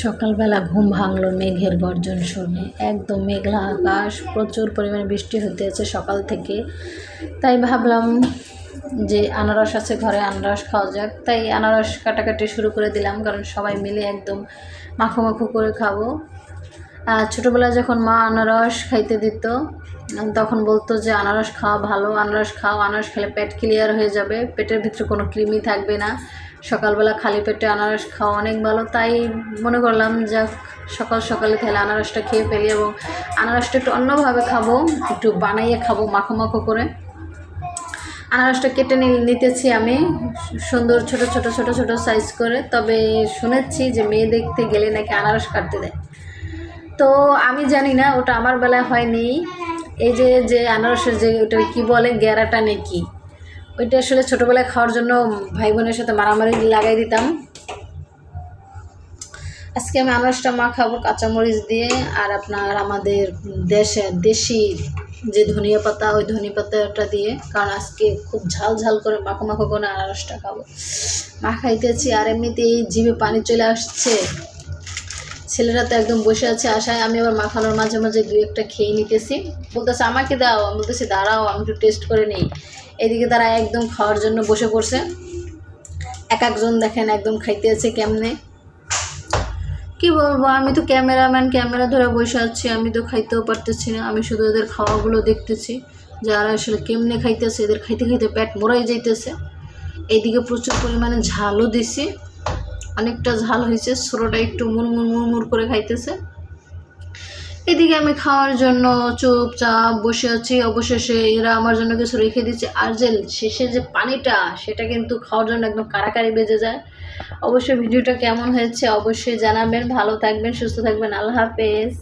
সকালবেলা ঘুম ভাঙলো মেঘের গর্জন শুনে। একদম মেঘলা আকাশ, প্রচুর পরিমাণে বৃষ্টি হতে আছে সকাল থেকে। তাই ভাবলাম যে আনারস আছে ঘরে, আনারস খাওয়া যাক। তাই আনারস কাটাকাটি শুরু করে দিলাম, কারণ সবাই মিলে একদম মাখো মাখো করে খাবো। ছোটোবেলায় যখন মা আনারস খাইতে দিত তখন বলতো যে আনারস খাওয়া ভালো, আনারস খাও, আনারস খেলে পেট ক্লিয়ার হয়ে যাবে, পেটের ভিতরে কোনো কৃমি থাকবে না, সকালবেলা খালি পেটে আনারস খাওয়া অনেক ভালো। তাই মনে করলাম যে সকাল সকালে তাহলে আনারসটা খেয়ে ফেলি, এবং আনারসটা একটু অন্যভাবে খাবো, একটু বানাইয়ে খাবো মাখো মাখো করে। আনারসটা কেটে নিতেছি আমি সুন্দর ছোট ছোট ছোট ছোট সাইজ করে। তবে শুনেছি যে মেয়ে দেখতে গেলে নাকি আনারস কাটতে দেয়, তো আমি জানি না, ওটা আমার বেলায় হয়নি। এই যে আনারসের যে ওটা কি বলে, গ্যারাটা নাকি, ওইটা আসলে ছোটোবেলায় খাওয়ার জন্য ভাই বোনের সাথে মারামারি লাগাই দিতাম। আজকে আমি আনারসটা মাখাবো কাঁচামরিচ দিয়ে, আর আপনার আমাদের দেশি যে ধনিয়া পাতা, ওই ধনিয়া পাতাটা দিয়ে, কারণ আজকে খুব ঝাল ঝাল করে মাখো মাখো করে আনারসটা খাবো। মাখাইতেছি আর এমনিতেই জিভে পানি চলে আসছে। ছেলেরা তো একদম বসে আছে আশায়, আমি আবার মাখানোর মাঝে মাঝে দুই একটা খেয়ে নিতেছি। বলতেছে আমাকে দাও, আমি বলতেছি দাঁড়াও আমি একটু টেস্ট করে নিই। এদিকে তারা একদম খাওয়ার জন্য বসে পড়ছে। এক একজন দেখেন একদম খাইতে আছে কেমনে, কি বলবো, আমি তো ক্যামেরাম্যান, ক্যামেরা ধরে বসে আছি, আমি তো খাইতেও পারতেছি না। আমি শুধু ওদের খাওয়াগুলো দেখতেছি, যারা আসলে কেমনে খাইতেছে, এদের খাইতে খাইতে পেট মোড়াই যাইতেছে। এইদিকে প্রচুর পরিমাণে ঝালও দিছি, অনেকটা ঝাল হয়েছে, ছোটোটা একটু মুড়মুড় মুড়মুড় করে খাইতেছে। এদিকে আমি খাওয়ার জন্য চুপচাপ বসে আছি। অবশেষে এরা আমার জন্য কিছু রেখে দিচ্ছে, আর যে শেষে যে পানিটা, সেটা কিন্তু খাওয়ার জন্য একদম কারাকারি বেজে যায়। অবশ্যই ভিডিওটা কেমন হয়েছে অবশ্যই জানাবেন। ভালো থাকবেন, সুস্থ থাকবেন, আল্লাহ হাফেজ।